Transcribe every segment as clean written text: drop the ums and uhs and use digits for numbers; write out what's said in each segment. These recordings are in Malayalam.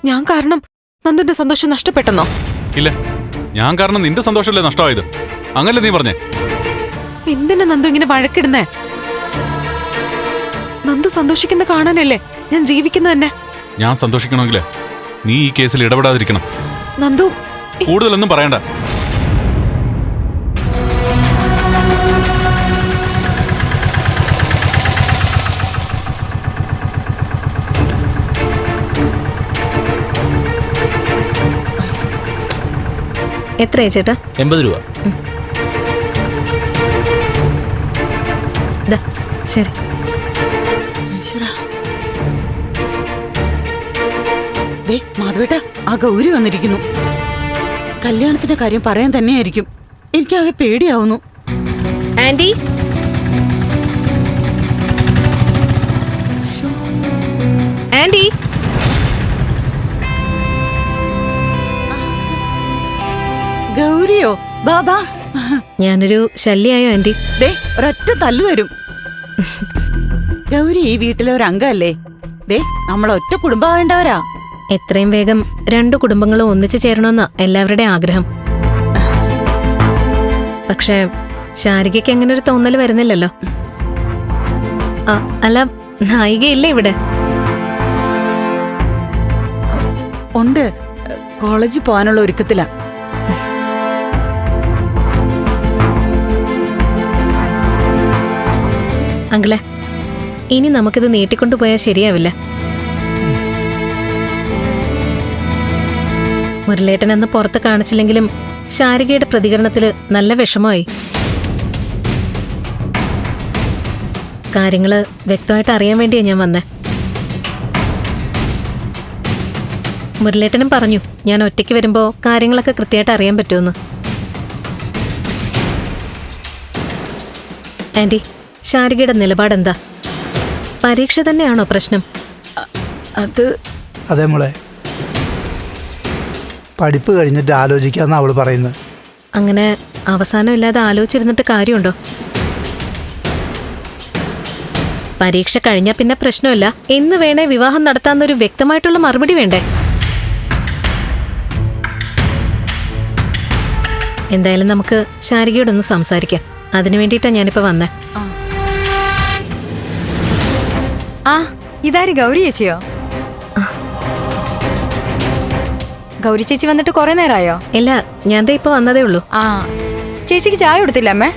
ഞാൻ കാരണം നന്ദുന്റെ സന്തോഷം നഷ്ടപ്പെട്ടെന്നോ? ഇല്ല, ഞാൻ കാരണം നിന്റെ സന്തോഷമല്ലേ നഷ്ടമായത്. അങ്ങനല്ലേ നീ പറഞ്ഞേ? എന്തിനാ നന്ദു ഇങ്ങനെ വഴക്കിടുന്നേ? നന്ദു സന്തോഷിക്കുന്ന കാണാനല്ലേ ഞാൻ ജീവിക്കുന്ന തന്നെ. ഞാൻ സന്തോഷിക്കണമെങ്കിലേ നീ ഈ കേസിൽ ഇടപെടാതിരിക്കണം. നന്ദു കൂടുതലൊന്നും പറയണ്ട. എത്രയാ ചേട്ടാ? 80 രൂപ. ശരി. മാധവേട്ട, ആ ഗൗരി വന്നിരിക്കുന്നു. കല്യാണത്തിന്റെ കാര്യം പറയാൻ തന്നെയായിരിക്കും. എനിക്കാകെ പേടിയാവുന്നു. Anti, anti. ഗൗരിയോ? ബാബാ, ഞാനൊരു ശല്യായോ ആന്റി? ദേ ഒരൊറ്റ തല്ലു തരും. ഗൗരി ഈ വീട്ടിലെ ഒരു അംഗമല്ലേ? ദേ നമ്മൾ ഒറ്റ കുടുംബമാവേണ്ടവരാ. എത്രയും വേഗം 2 കുടുംബങ്ങളും ഒന്നിച്ചു ചേരണമെന്നാ എല്ലാവരുടെയും ആഗ്രഹം. പക്ഷെ ശാരികയ്ക്ക് അങ്ങനെ ഒരു തോന്നൽ വരുന്നില്ലല്ലോ. അല്ല, നായികയില്ലേ ഇവിടെ? ഉണ്ട്, കോളേജിൽ പോകാനുള്ള ഒരുക്കത്തിലാ. അങ്കിളെ, ഇനി നമുക്കിത് നീട്ടിക്കൊണ്ടുപോയാൽ ശരിയാവില്ല. മുരളേട്ടൻ അന്ന് പുറത്ത് കാണിച്ചില്ലെങ്കിലും ശാരികയുടെ പ്രതികരണത്തില് നല്ല വിഷമമായി. കാര്യങ്ങള് വ്യക്തമായിട്ട് അറിയാൻ വേണ്ടിയാ ഞാൻ വന്നേ. മുരളേട്ടനും പറഞ്ഞു ഞാൻ ഒറ്റയ്ക്ക് വരുമ്പോ കാര്യങ്ങളൊക്കെ കൃത്യമായിട്ട് അറിയാൻ പറ്റുമെന്ന്. ആന്റി, ശാരികയുടെ നിലപാടെന്താ? പരീക്ഷ തന്നെയാണോ പ്രശ്നം? അതെ മോളെ, പഠിപ്പ് കഴിഞ്ഞിട്ട് ആലോചിക്കാന്നാ അവള് പറയുന്നത്. അങ്ങനെ അവസാനമില്ലാതെ ആലോചിച്ചിരുന്നിട്ട് കാര്യമുണ്ടോ? പരീക്ഷ കഴിഞ്ഞാ പിന്നെ പ്രശ്നമില്ല, എന്ന് വേണേ വിവാഹം നടത്താന്നൊരു വ്യക്തമായിട്ടുള്ള മറുപടി വേണ്ടേ? എന്തായാലും നമുക്ക് ശാരികയോടൊന്ന് സംസാരിക്കാം. അതിനു വേണ്ടിയിട്ടാ ഞാനിപ്പോ വന്നേ. ഇതാര് ഗൗരി ചേച്ചിയോ? ഗൗരി ചേച്ചി വന്നിട്ട് കുറെ നേരമായോ? ഇല്ല, ഞാൻ ഇപ്പൊ വന്നതേ ഉള്ളൂ. ചേച്ചിക്ക് ചായ കൊടുത്തില്ല അമ്മേ?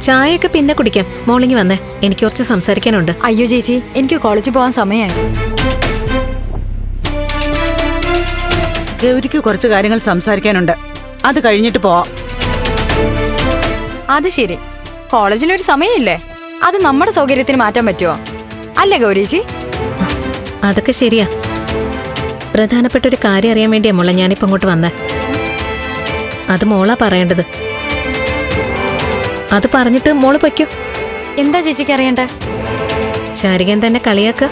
ചായയൊക്കെ പിന്നെ കുടിക്കാം. മോളിങ്ങി വന്നേ, എനിക്ക് കുറച്ച് സംസാരിക്കാനുണ്ട്. അയ്യോ ചേച്ചി, എനിക്ക് കോളേജിൽ പോകാൻ സമയമായി. ഗൗരിക്ക് കുറച്ച് കാര്യങ്ങൾ സംസാരിക്കാനുണ്ട്, അത് കഴിഞ്ഞിട്ട് പോവാം. അത് ശരി, കോളേജിലൊരു സമയമില്ലേ? അത് നമ്മുടെ സൗകര്യത്തിന് മാറ്റാൻ പറ്റുമോ? അല്ലേ ഗൗരിച്ചി? അതൊക്കെ ശരിയാ. പ്രധാനപ്പെട്ട ഒരു കാര്യം അറിയാൻ വേണ്ടിയാ മോളെ ഞാനിപ്പോ അങ്ങോട്ട് വന്നേ. അത് മോളാ പറയേണ്ടത്. അത് പറഞ്ഞിട്ട് മോള് പൊയ്ക്കോ. എന്താ ചേച്ചിക്ക് അറിയണ്ടേ? ശാരികൻ തന്നെ കളിയാക്ക.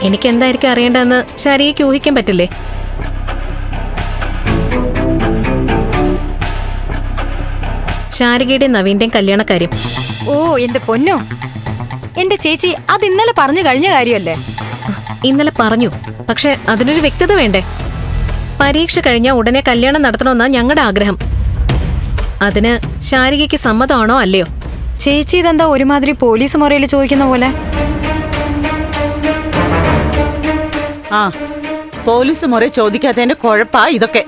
എനിക്കെന്തായിരിക്കും അറിയേണ്ടതെന്ന് ശാരികയ്ക്ക് ഊഹിക്കാൻ പറ്റില്ലേ? ശാരികയുടെ നവീന്റെയും കല്യാണക്കാര്യം. ഓ എന്റെ പൊന്നോ, എന്റെ ചേച്ചി അത് ഇന്നലെ പറഞ്ഞു കഴിഞ്ഞ കാര്യമല്ലേ? ഇന്നലെ പറഞ്ഞു, പക്ഷെ അതിനൊരു വ്യക്തത വേണ്ടേ? പരീക്ഷ കഴിഞ്ഞാൽ ഉടനെ കല്യാണം നടത്തണമെന്നാ ഞങ്ങളുടെ ആഗ്രഹം. അതിന് ശാരികയ്ക്ക് സമ്മതമാണോ അല്ലയോ? ചേച്ചി ഇതെന്താ ഒരുമാതിരി പോലീസ് മുറയിൽ ചോദിക്കുന്ന പോലെ? പോലീസ് മുറ ചോദിക്കാത്തതിന്റെ കുഴപ്പാ ഇതൊക്കെ.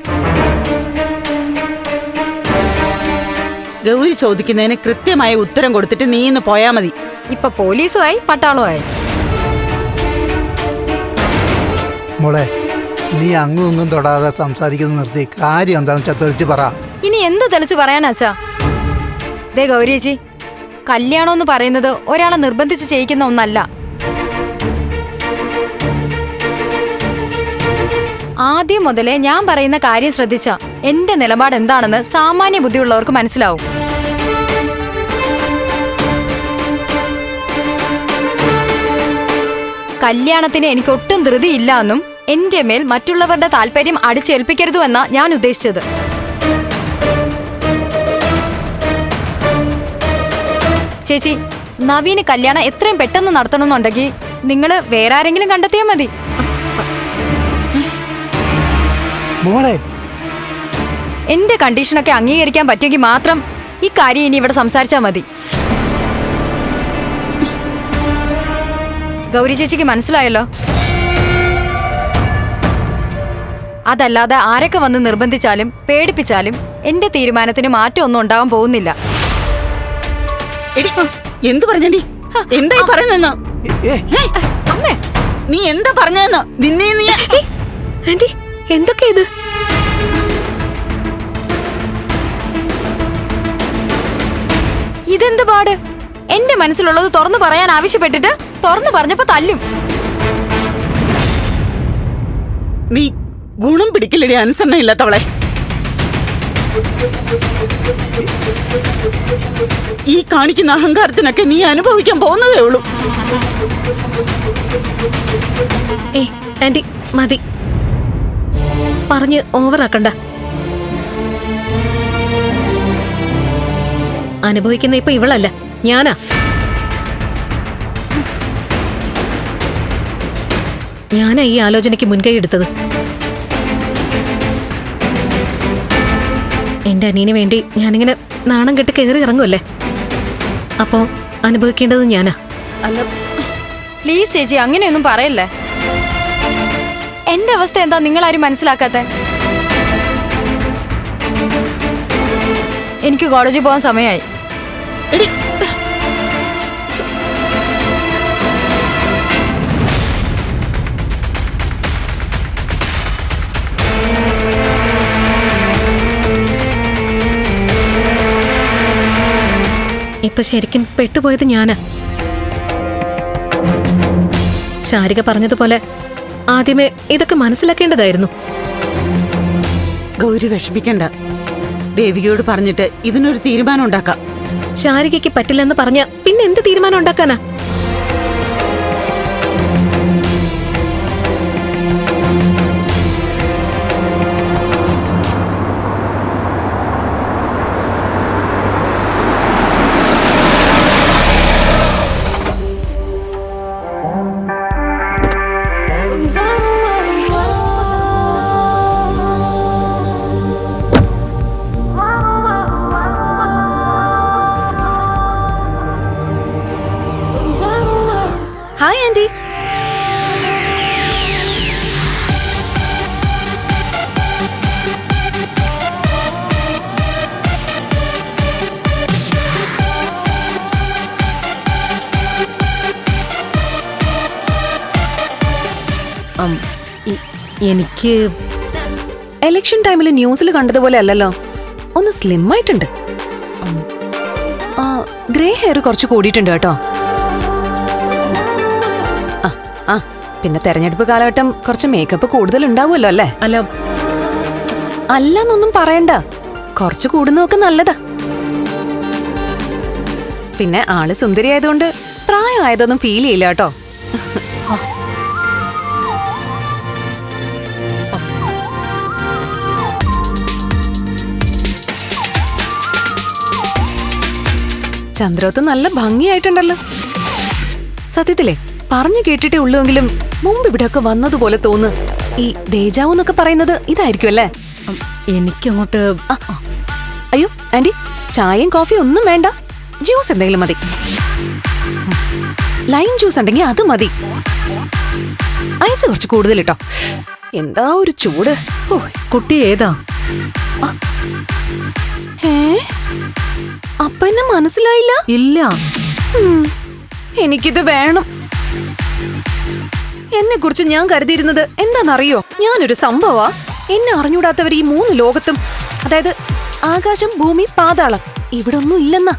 ഗൗരി ചോദിക്കുന്നതിന് കൃത്യമായ ഉത്തരം കൊടുത്തിട്ട് നീ ഇന്ന് പോയാ മതി. ഇപ്പൊ പോലീസുമായി പട്ടാളമായി. മോളെ, നീ അങ്ങും ഇങ്ങും തൊടാതെ സംസാരിക്കുന്നത് നിർത്തി കാര്യം എന്താണെന്ന് വെച്ചാൽ തെളിച്ച് പറ. ഇനി എന്ത് തെളിച്ച് പറയാനാച്ചാ? ദേ ഗൗരിയേച്ചി, കല്യാണം എന്ന് പറയുന്നത് ഒരാളെ നിർബന്ധിച്ച് ചെയ്യിക്കുന്ന ഒന്നല്ല. ആദ്യം മുതലേ ഞാൻ പറയുന്ന കാര്യം ശ്രദ്ധിച്ച എന്റെ നിലപാട് എന്താണെന്ന് സാമാന്യ ബുദ്ധിയുള്ളവർക്ക് മനസ്സിലാവും. കല്യാണത്തിന് എനിക്ക് ഒട്ടും ധൃതിയില്ല എന്നും എന്റെ മേൽ മറ്റുള്ളവരുടെ താല്പര്യം അടിച്ചേൽപ്പിക്കരുതുമെന്നാ ഞാൻ ഉദ്ദേശിച്ചത്. ചേച്ചി, നവീന് കല്യാണം എത്രയും പെട്ടെന്ന് നടത്തണമെന്നുണ്ടെങ്കിൽ നിങ്ങള് വേറെ ആരെങ്കിലും കണ്ടെത്തിയാൽ മതി. മോളെ എന്റെ കണ്ടീഷനൊക്കെ അംഗീകരിക്കാൻ പറ്റുമെങ്കിൽ മാത്രം ഈ കാര്യം ഇനി ഇവിടെ സംസാരിച്ചാ മതി. ഗൗരി ചേച്ചിക്ക് മനസ്സിലായല്ലോ. അതല്ലാതെ ആരൊക്കെ വന്ന് നിർബന്ധിച്ചാലും പേടിപ്പിച്ചാലും എന്റെ തീരുമാനത്തിന് മാറ്റമൊന്നും ഉണ്ടാവാൻ പോകുന്നില്ല. എടി എന്തു പറഞ്ഞടി? എന്തായി പറയുന്നെന്ന്? അമ്മേ, നീ എന്താ പറഞ്ഞതെന്ന്? നിന്നെ നീ ആന്റി എന്തൊക്കെ ഇത്? ഇതെന്ത് പാട്? എന്റെ മനസ്സിലുള്ളത് തുറന്നു പറയാൻ ആവശ്യപ്പെട്ടിട്ട് തുറന്നു പറഞ്ഞപ്പോ തല്ലും. നീ ഗുണം പിടിക്കില്ലടി അനുസരണ ഇല്ലാത്തവളെ. ഈ കാണിക്കുന്ന അഹങ്കാരത്തിനൊക്കെ നീ അനുഭവിക്കാൻ പോകുന്നതേ ഉള്ളൂ. ഏയ് ആന്റി മതി, പറഞ്ഞ് ഓവറാക്കണ്ട. അനുഭവിക്കുന്ന ഇപ്പൊ ഇവളല്ല, ഞാനാ. ഞാനാ ഈ ആലോചനയ്ക്ക് മുൻകൈ എടുത്തത്. എന്റെ അനിയന് വേണ്ടി ഞാനിങ്ങനെ നാണം കെട്ട് കയറി ഇറങ്ങുമല്ലേ, അപ്പോ അനുഭവിക്കേണ്ടത് ഞാനാ. അല്ല പ്ലീസ് ചേച്ചി, അങ്ങനെയൊന്നും പറയല്ലേ. എന്റെ അവസ്ഥ എന്താ നിങ്ങളാരും മനസ്സിലാക്കാത്ത? എനിക്ക് കോളേജിൽ പോകാൻ സമയമായി. എടി ഇപ്പൊ ശരിക്കും പെട്ടുപോയത് ഞാനാ. ശാരിക പറഞ്ഞതുപോലെ ആദ്യമേ ഇതൊക്കെ മനസ്സിലാക്കേണ്ടതായിരുന്നു. ഗൗരി വിഷമിക്കണ്ട. ദേവികയോട് പറഞ്ഞിട്ട് ഇതിനൊരു തീരുമാനം ഉണ്ടാക്കാം. ശാരികയ്ക്ക് പറ്റില്ലെന്ന് പറഞ്ഞ പിന്നെ എന്ത് തീരുമാനം ഉണ്ടാക്കാനാ? Hi aunty. എനിക്ക് ഇലക്ഷൻ ടൈമിൽ ന്യൂസിൽ കണ്ടതുപോലെ അല്ലല്ലോ, ഒന്ന് സ്ലിം ആയിട്ടുണ്ട്. ഗ്രേ ഹെയർ കുറച്ച് കൂടിയിട്ടുണ്ട് കേട്ടോ. ആ പിന്നെ തെരഞ്ഞെടുപ്പ് കാലഘട്ടം കുറച്ച് മേക്കപ്പ് കൂടുതൽ ഉണ്ടാവുമല്ലോ അല്ലേ? അല്ലെന്നൊന്നും പറയണ്ട, കുറച്ച് കൂടുന്നതൊക്കെ നല്ലതാ. പിന്നെ ആള് സുന്ദരിയായതുകൊണ്ട് പ്രായമായതൊന്നും ഫീൽ ചെയ്യില്ല കേട്ടോ. ചന്ദ്രോത്ത് നല്ല ഭംഗിയായിട്ടുണ്ടല്ലോ. സത്യത്തിലേ പറഞ്ഞു കേട്ടിട്ടേ ഉള്ളുവെങ്കിലും മുമ്പ് ഇവിടെയൊക്കെ വന്നതുപോലെ തോന്നു. ഈ ദേജാവു എന്നൊക്കെ പറയുന്നത് ഇതായിരിക്കും അല്ലേ? എനിക്കങ്ങോട്ട് അയ്യോ ആന്റി, ചായയും കോഫിയും ഒന്നും വേണ്ട, ജ്യൂസ് എന്തെങ്കിലും മതി. ലൈം ജ്യൂസ് ഉണ്ടെങ്കിൽ അത് മതി. ഐസ് കുറച്ച് കൂടുതൽ ഇട്ടോ. എന്താ ഒരു ചൂട്. കുട്ടി ഏതാ? അപ്പൊ എന്നെ മനസ്സിലായില്ല? ഇല്ല. എനിക്കിത് വേണം. എന്നെ കുറിച്ച് ഞാൻ കരുതിയിരുന്നത് എന്താണെന്നറിയോ? ഞാനൊരു സംഭവാ. എന്നെ അറിഞ്ഞൂടാത്തവർ ഈ 3 ലോകത്തും, അതായത് ആകാശം, ഭൂമി, പാതാളം, ഇവിടെ ഒന്നും ഇല്ലെന്നാ.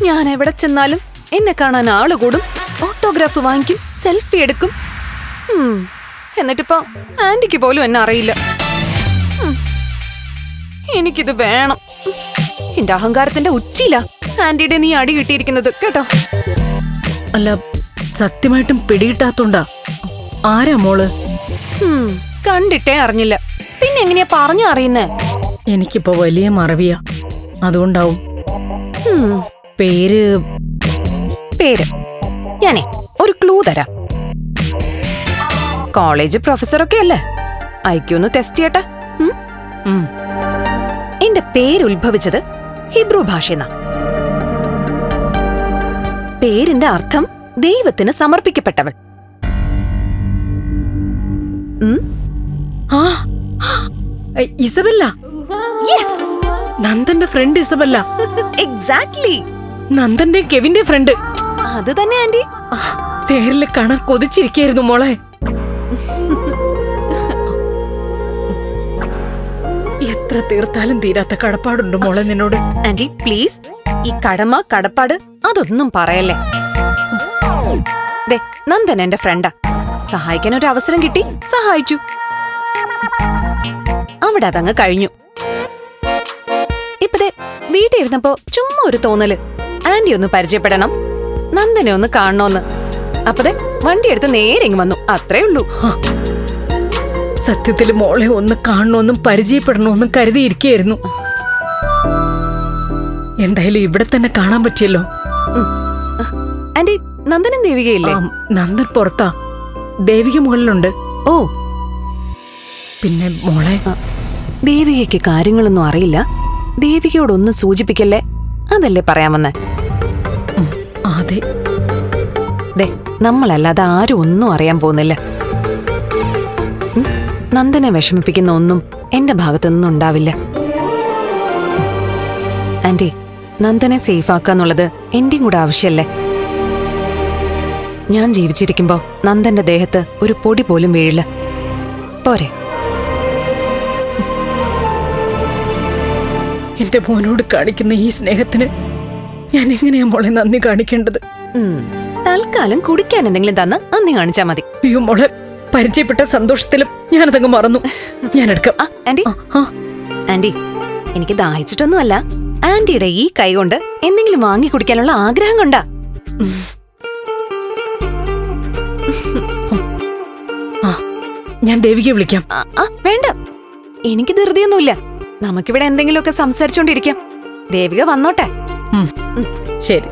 ഞാൻ എവിടെ ചെന്നാലും എന്നെ കാണാൻ ആള് കൂടും, ഓട്ടോഗ്രാഫ് വാങ്ങിക്കും, സെൽഫി എടുക്കും. എന്നിട്ടിപ്പോ ആന്റിക്ക് പോലും എന്നെ അറിയില്ല. എനിക്കിത് വേണം. എന്റെ അഹങ്കാരത്തിന്റെ ഉച്ചിയില ആന്റിയുടെ നീ അടി കിട്ടിയിരിക്കുന്നത് കേട്ടോ. അല്ല, സത്യമായിട്ടും പിടികിട്ടാത്തോണ്ടാ. ആരാ മോള്? കണ്ടിട്ടേ അറിഞ്ഞില്ല, പിന്നെ എങ്ങനെയാ പറഞ്ഞു അറിയുന്നേ? എനിക്കിപ്പോ വലിയ മറവിയാ, അതുകൊണ്ടാവും. പേര് ഞാനേ ഒരു ക്ലൂ തരാം. കോളേജ് പ്രൊഫസറൊക്കെ അല്ലേ, ഐക്യൊന്ന് ടെസ്റ്റ് ചെയ്യട്ടെ. ഉം? ഉം. എന്റെ പേര് ഉത്ഭവിച്ചത് ഹിബ്രു ഭാഷയെന്നാ. പേരിന്റെ അർത്ഥം ദൈവത്തിന് സമർപ്പിക്കപ്പെട്ടവൾ. ഉം? ആ ഇസബല്ല. നന്ദന്റെ ഫ്രണ്ട് ഇസബല്ല. എക്സാക്ട്ലി. നന്ദന്റെ കെവിന്റെ ഫ്രണ്ട്. അത് തന്നെ ആന്റി. നേരില് കാണാൻ കൊതിച്ചിരിക്കായിരുന്നു മോളെ. എത്ര തീർത്താലും തീരാത്ത കടപ്പാടുണ്ട് മോളെ നിന്നോട്. ആന്റി പ്ലീസ്, ഈ കടമ കടപ്പാട് അതൊന്നും പറയല്ലേ. ദേ, നന്ദൻ എന്റെ ഫ്രണ്ടാ. സഹായിക്കാൻ ഒരു അവസരം കിട്ടി, സഹായിച്ചു. അവിടെ അതങ്ങ് കഴിഞ്ഞു. ഇപ്പതേ വീട്ടിൽ ഇരുന്നപ്പോ ചുമ്മാ ഒരു തോന്നല്, ആന്റി ഒന്ന് പരിചയപ്പെടണം, നന്ദനെ ഒന്ന് കാണണോന്ന്. അപ്പതേ വണ്ടി എടുത്ത് നേരെ ഇങ്ങ് വന്നു, അത്രേ ഉള്ളൂ. സത്യത്തില് മോളെ ഒന്ന് കാണണമെന്നും പരിചയപ്പെടണമെന്നും കരുതിയിരിക്കുകയായിരുന്നു. എന്തായാലും ഇവിടെ തന്നെ കാണാൻ പറ്റിയല്ലോ. ആന്റി, നന്ദനും ദേവികയില്ലേ? ആ, നന്ദൻ പുറത്താ, ദേവിക മുകളിലുണ്ട്. ഓ, പിന്നെ മോളെ ദേവികയ്ക്ക് കാര്യങ്ങളൊന്നും അറിയില്ല, ദേവികയോടൊന്നും സൂചിപ്പിക്കല്ലേ, അതല്ലേ പറയാമെന്ന്. അതെ. ദേ, നമ്മളല്ലാതെ ആരും ഒന്നും അറിയാൻ പോകുന്നില്ല. നന്ദനെ വിഷമിപ്പിക്കുന്ന ഒന്നും എന്റെ ഭാഗത്തുനിന്നും ഉണ്ടാവില്ല. ആന്റി, നന്ദനെ സേഫാക്കാന്നുള്ളത് എന്റെയും കൂടെ ആവശ്യമല്ലേ. ഞാൻ ജീവിച്ചിരിക്കുമ്പോ നന്ദന്റെ ദേഹത്ത് ഒരു പൊടി പോലും വീഴില്ല. പോരെ? എന്റെ മോനോട് കാണിക്കുന്ന ഈ സ്നേഹത്തിന് ഞാൻ എങ്ങനെയാ മോളെ നന്ദി കാണിക്കേണ്ടത്? തൽക്കാലം കുടിക്കാൻ എന്തെങ്കിലും തന്ന് നന്ദി കാണിച്ചാ മതി. അയ്യോ മോളെ, പരിചയപ്പെട്ട സന്തോഷത്തിലും ഞാനതങ്ങ് മറന്നു. ഞാൻ എടുക്കാം. ആന്റി, ആന്റി, എനിക്ക് ദാഹിച്ചിട്ടൊന്നുമല്ല, ആന്റിയുടെ ഈ കൈ കൊണ്ട് എന്തെങ്കിലും വാങ്ങി കുടിക്കാനുള്ള ആഗ്രഹം കൊണ്ടാ. ഞാൻ ദേവികയെ വിളിക്കാം. വേണ്ട, എനിക്ക് ധൃതിയൊന്നുമില്ല. നമുക്കിവിടെ എന്തെങ്കിലുമൊക്കെ സംസാരിച്ചോണ്ടിരിക്കാം. ദേവിക വന്നോട്ടെ. ശരി.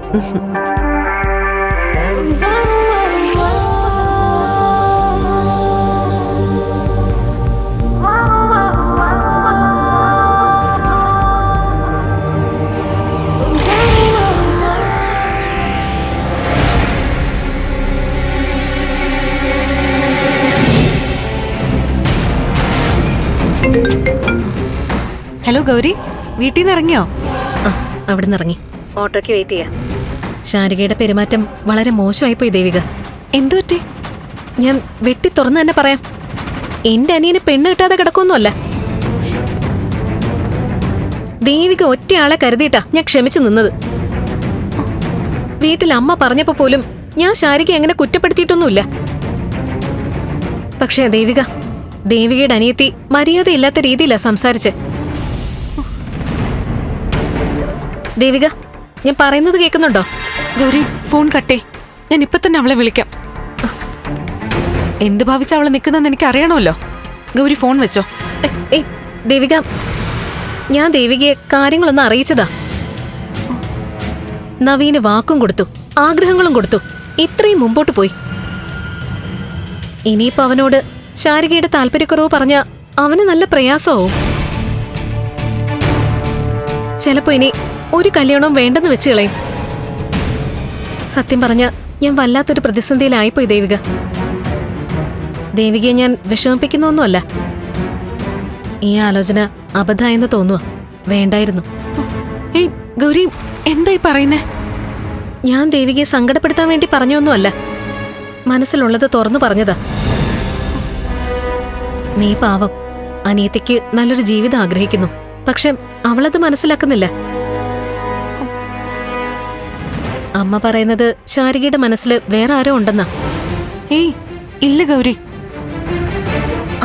ഹലോ ഗൗരി, വീട്ടിൽ നിന്ന് ഇറങ്ങിയോ? അവിടെ നിന്ന് ഇറങ്ങി ഓട്ടോയ്ക്ക് വെയിറ്റ് ചെയ്യാം. ശാരികയുടെ പെരുമാറ്റം വളരെ മോശമായിപ്പോയി ദേവിക. എന്തു പറ്റി? ഞാൻ വെട്ടി തുറന്നു തന്നെ പറയാം. എന്റെ അനിയന് പെണ്ണ് കിട്ടാതെ കിടക്കൊന്നുമല്ല. ദേവിക ഒറ്റയാളെ കരുതിയിട്ടാ ഞാൻ ക്ഷമിച്ചു നിന്നത്. വീട്ടിൽ അമ്മ പറഞ്ഞപ്പോ പോലും ഞാൻ ശാരിക എങ്ങനെ കുറ്റപ്പെടുത്തിയിട്ടൊന്നുമില്ല. പക്ഷേ ദേവികയുടെ അനിയത്തി മര്യാദയില്ലാത്ത രീതിയിലാ സംസാരിച്ച്. ദേവിക, ഞാൻ പറയുന്നത് കേൾക്കുന്നുണ്ടോ? ഗൗരി, ഫോൺ കട്ടേ. ഞാൻ ഇപ്പൊ തന്നെ അവളെ വിളിക്കാം. എന്ത് ഭാവിച്ച അവളെ നിൽക്കുന്നെന്ന് എനിക്ക് അറിയണമല്ലോ. ഗൗരി, ഫോൺ വെച്ചോ. ദേവിക, ഞാൻ ദേവികയെ കാര്യങ്ങളൊന്നും അറിയിച്ചതാ. നവീന് വാക്കും കൊടുത്തു, ആഗ്രഹങ്ങളും കൊടുത്തു, ഇത്രയും മുമ്പോട്ട് പോയി. ഇനിയിപ്പോ അവനോട് ശാരികയുടെ താല്പര്യക്കുറവ് പറഞ്ഞ അവന് നല്ല പ്രയാസമാവും. ചിലപ്പോ ഇനി ഒരു കല്യാണവും വേണ്ടെന്ന് വെച്ച് കളയും. സത്യം പറഞ്ഞ ഞാൻ വല്ലാത്തൊരു പ്രതിസന്ധിയിലായിപ്പോയി ദേവിക. ദേവികയെ ഞാൻ വിഷമിപ്പിക്കുന്നൊന്നുമല്ല. ഈ ആലോചന അബദ്ധമായെന്ന് തോന്നുക. വേണ്ടായിരുന്നു. ഏയ് ഗൗരി, എന്തായി പറയുന്നേ? ഞാൻ ദേവികയെ സങ്കടപ്പെടുത്താൻ വേണ്ടി പറഞ്ഞൊന്നുമല്ല, മനസ്സിലുള്ളത് തുറന്നു പറഞ്ഞതാ. നീ പാവം, അനിയത്തിക്ക് നല്ലൊരു ജീവിതം ആഗ്രഹിക്കുന്നു. പക്ഷെ അവളത് മനസ്സിലാക്കുന്നില്ല. അമ്മ പറയുന്നത് ശാരികയുടെ മനസ്സിൽ വേറെ ആരോ ഉണ്ടെന്നാ. ഏയ് ഇല്ല ഗൗരി,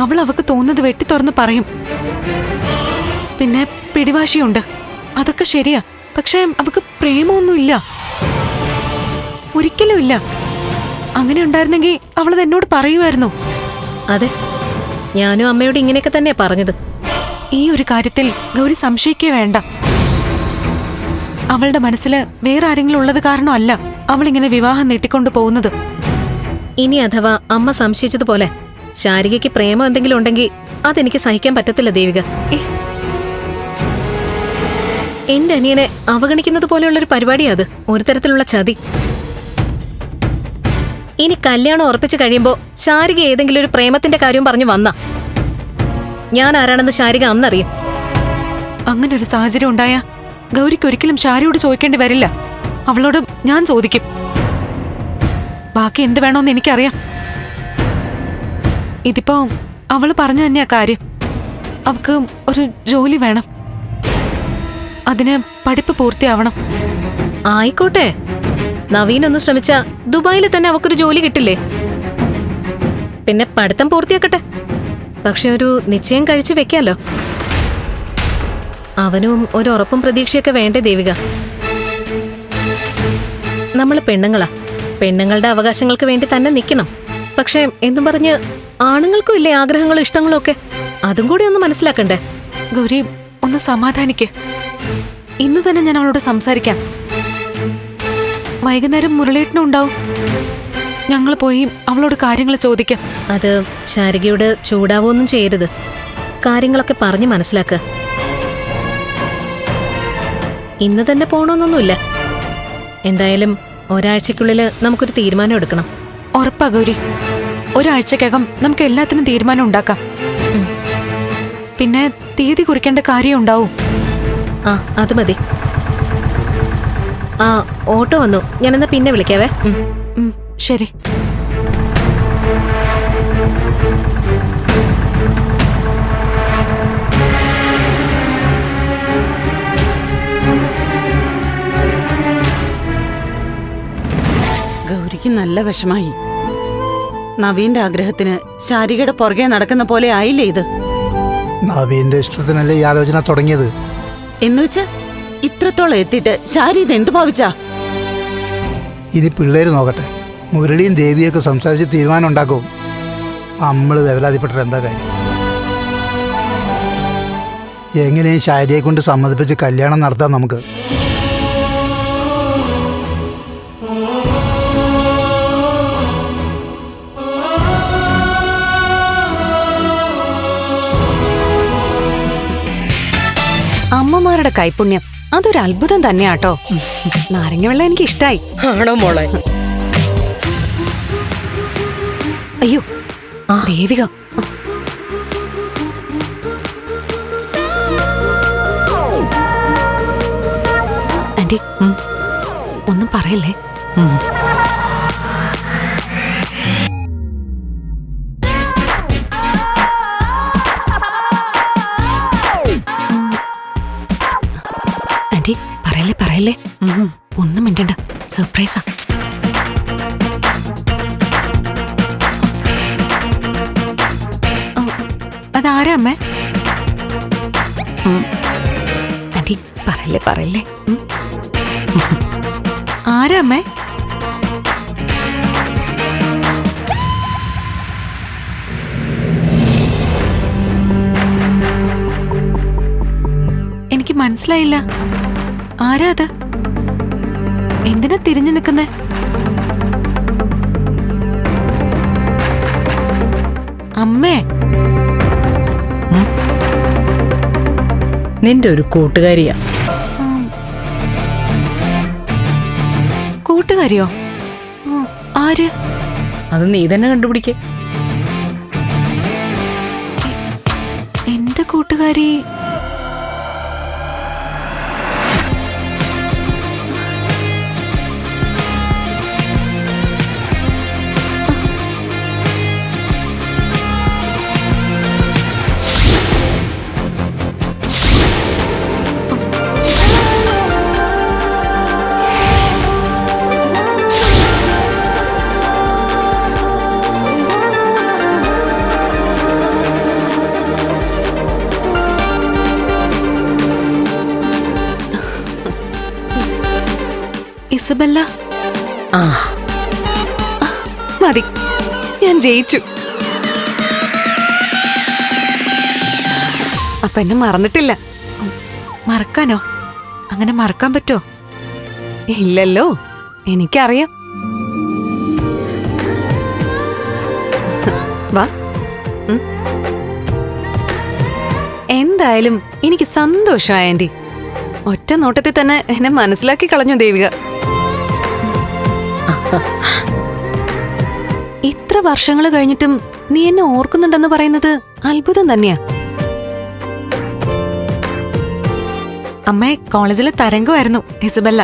അവൾ അവക്ക് തോന്നുന്നത് വെട്ടി തുറന്ന് പറയും. പിന്നെ പിടിവാശിയുണ്ട്, അതൊക്കെ ശരിയാ. പക്ഷെ അവക്ക് പ്രേമമൊന്നുമില്ല, ഒരിക്കലും ഇല്ല. അങ്ങനെ ഉണ്ടായിരുന്നെങ്കിൽ അവളത് എന്നോട് പറയുമായിരുന്നു. അതെ, ഞാനും അമ്മയോട് ഇങ്ങനെയൊക്കെ തന്നെയാ പറഞ്ഞത്. ഈ ഒരു കാര്യത്തിൽ ഗൗരി സംശയിക്കേ വേണ്ട. അവളുടെ മനസ്സിൽ വേറെ ആരെങ്കിലും ഉള്ളത് കാരണമല്ല അവളിങ്ങനെ വിവാഹം നീട്ടിക്കൊണ്ടു പോകുന്നത്. ഇനി അഥവാ അമ്മ സംശയിച്ചതുപോലെ ശാരികയ്ക്ക് പ്രേമം എന്തെങ്കിലും ഉണ്ടെങ്കിൽ അതെനിക്ക് സഹിക്കാൻ പറ്റത്തില്ല ദേവിക. എന്റെ അനിയനെ അവഗണിക്കുന്നത് പോലെയുള്ളൊരു പരിപാടിയാ അത്. ഒരു തരത്തിലുള്ള ചതി. ഇനി കല്യാണം ഉറപ്പിച്ചു കഴിയുമ്പോ ശാരിക ഏതെങ്കിലും ഒരു പ്രേമത്തിന്റെ കാര്യം പറഞ്ഞു വന്ന ഞാൻ ആരാണെന്ന് ശാരിക അന്നറിയും. അങ്ങനെ ഒരു സാഹചര്യം ഉണ്ടായ ഗൗരിക്ക് ഒരിക്കലും ശാരിയോട് ചോദിക്കേണ്ടി വരില്ല. അവളോട് ഞാൻ ചോദിക്കും. ബാക്കി എന്ത് വേണോന്ന് എനിക്കറിയാം. ഇതിപ്പോ അവള് പറഞ്ഞു തന്നെയാ കാര്യം. അവക്ക് ഒരു ജോലി വേണം, അതിന് പഠിപ്പ് പൂർത്തിയാവണം. ആയിക്കോട്ടെ, നവീൻ ഒന്ന് ശ്രമിച്ച ദുബായിൽ തന്നെ അവക്കൊരു ജോലി കിട്ടില്ലേ? പിന്നെ പഠിത്തം പൂർത്തിയാക്കട്ടെ. പക്ഷെ ഒരു നിശ്ചയം കഴിച്ചു വെക്കാലോ. അവനും ഒരു ഉറപ്പും പ്രതീക്ഷയൊക്കെ വേണ്ടേ ദേവിക? നമ്മള് പെണ്ണുങ്ങളാ, പെണ്ണുങ്ങളുടെ അവകാശങ്ങൾക്ക് വേണ്ടി തന്നെ നിൽക്കണം. പക്ഷെ എന്നും പറഞ്ഞ് ആണുങ്ങൾക്കും ഇല്ലേ ആഗ്രഹങ്ങളും ഇഷ്ടങ്ങളും ഒക്കെ? അതും കൂടി ഒന്ന് മനസ്സിലാക്കണ്ടേ? ഗൗരി, ഒന്ന് സമാധാനിക്ക്. ഇന്ന് തന്നെ ഞാൻ അവളോട് സംസാരിക്കാം. വൈകുന്നേരം മുരളീട്ടനും ഉണ്ടാവും. ഞങ്ങൾ പോയി അവളോട് കാര്യങ്ങൾ ചോദിക്കാം. അത് ശാരികയോട് ചൂടാവൊന്നും ചെയ്യരുത്. കാര്യങ്ങളൊക്കെ പറഞ്ഞ് മനസ്സിലാക്കുക. ഇന്ന് തന്നെ പോണോന്നൊന്നുമില്ല. എന്തായാലും ഒരാഴ്ചക്കുള്ളിൽ നമുക്കൊരു തീരുമാനം എടുക്കണം. ഉറപ്പാ ഗൗരി, ഒരാഴ്ചക്കകം നമുക്ക് എല്ലാത്തിനും തീരുമാനം ഉണ്ടാക്കാം. പിന്നെ തീയതി കുറിക്കേണ്ട കാര്യം ഉണ്ടാവും. ആ, അത് മതി. ആ, ഓട്ടോ വന്നു. ഞാനെന്നാ പിന്നെ വിളിക്കാവേ. ശരി. ഗൗരിക്ക് നല്ല വിഷമായി. നവീന്റെ ആഗ്രഹത്തിന് ശാരികയുടെ പുറകെ നടക്കുന്ന പോലെ ആയില്ലേ ഇത്? നവീന്റെ ഇഷ്ടത്തിനല്ലേ ഈ ആലോചന തുടങ്ങിയത്? എന്നുവെച്ച് ഇത്രത്തോളം എത്തിയിട്ട് ശാരി ഇത് എന്തു ഭാവിച്ചാ? ഇനി പിള്ളേര് നോക്കട്ടെ. മുരളിയും ദേവിയൊക്കെ സംസാരിച്ച് തീരുമാനം ഉണ്ടാക്കും. നമ്മള് വേവലാതിപ്പെട്ടിട്ട് എന്താ കാര്യം? എങ്ങനെയും ശാരിയെ കൊണ്ട് സമ്മതിപ്പിച്ച് കല്യാണം നടത്താം നമുക്ക്. അമ്മമാരുടെ കൈപുണ്യം അതൊരു അത്ഭുതം തന്നെയാട്ടോ. നാരങ്ങ വെള്ളം എനിക്ക് ഇഷ്ടായി. ആണോ മോളെ? അയ്യോ ദേവിക, ആന്റി ഒന്നും പറയല്ലേ. ആന്റി പറയല്ലേ പറയല്ലേ. ഒന്നും മിണ്ടണ്ട, സർപ്രൈസാ. അതാരാ അമ്മേ? ആന്റി പറയല്ലേ പറയല്ലേ. ആരാ അമ്മേ? എനിക്ക് മനസ്സിലായില്ല. ആരാ അത്? എന്തിനാ തിരിഞ്ഞു നിൽക്കുന്നേ? അമ്മേ, നിന്റെ ഒരു കൂട്ടുകാരിയാ. കൂട്ടുകാരിയോ? ആര്? അത് നീ തന്നെ കണ്ടുപിടിക്കേ. എന്റെ കൂട്ടുകാരി. ഇസബെല്ല. ആ മതി, ഞാൻ ജയിച്ചു. അപ്പൊ എന്നെ മറന്നിട്ടില്ല. മറക്കാനോ? അങ്ങനെ മറക്കാൻ പറ്റോ? ഇല്ലല്ലോ, എനിക്കറിയാം. വാ എന്തായാലും എനിക്ക് സന്തോഷമായി ആന്റി. ഒറ്റ നോട്ടത്തിൽ തന്നെ എന്നെ മനസ്സിലാക്കി കളഞ്ഞു ദേവിക. ഇത്ര വർഷങ്ങൾ കഴിഞ്ഞിട്ടും നീ എന്നെ ഓർക്കുന്നുണ്ടെന്ന് പറയുന്നത് അത്ഭുതം തന്നെയാ. അമ്മേ, കോളേജിലെ തരംഗമായിരുന്നു ഇസബെല്ല.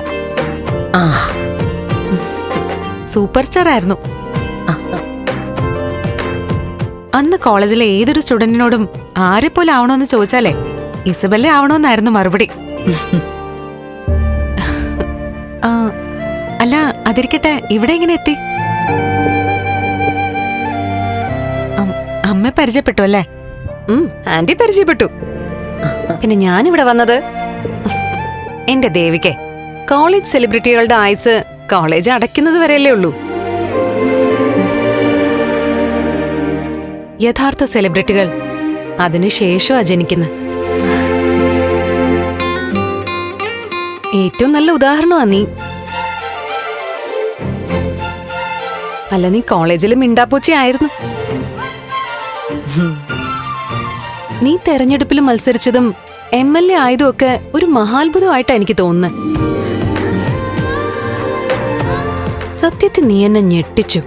സൂപ്പർ സ്റ്റാർ ആയിരുന്നു. അന്ന് കോളേജിലെ ഏതൊരു സ്റ്റുഡന്റിനോടും ആരെപ്പോലെ ആവണോന്ന് ചോദിച്ചാലേ ഇസബെല്ല ആവണോന്നായിരുന്നു മറുപടി. അല്ല, അതിരിക്കട്ടെ, ഇവിടെ എങ്ങനെ എത്തി? അമ്മ പരിചയപ്പെട്ടു അല്ലേ? ആന്റി പരിചയപ്പെട്ടു. പിന്നെ ഞാനിവിടെ വന്നത് എന്റെ ദേവിക്കെ കോളേജ് സെലിബ്രിറ്റികളുടെ ആയുസ് കോളേജ് അടയ്ക്കുന്നത് വരെയല്ലേ ഉള്ളൂ. യഥാർത്ഥ സെലിബ്രിറ്റികൾ അതിനുശേഷമാ ജനിക്കുന്നത്. ഏറ്റവും നല്ല ഉദാഹരണമാ നീ. അല്ല, നീ കോളേജിൽ മിണ്ടാപ്പൂച്ചയായിരുന്നു. നീ തെരഞ്ഞെടുപ്പിൽ മത്സരിച്ചതും MLA ആയതും ഒക്കെ ഒരു മഹാത്ഭുതമായിട്ടാ എനിക്ക് തോന്നുന്നത്. സത്യത്തിൽ നീ എന്നെ ഞെട്ടിച്ചു.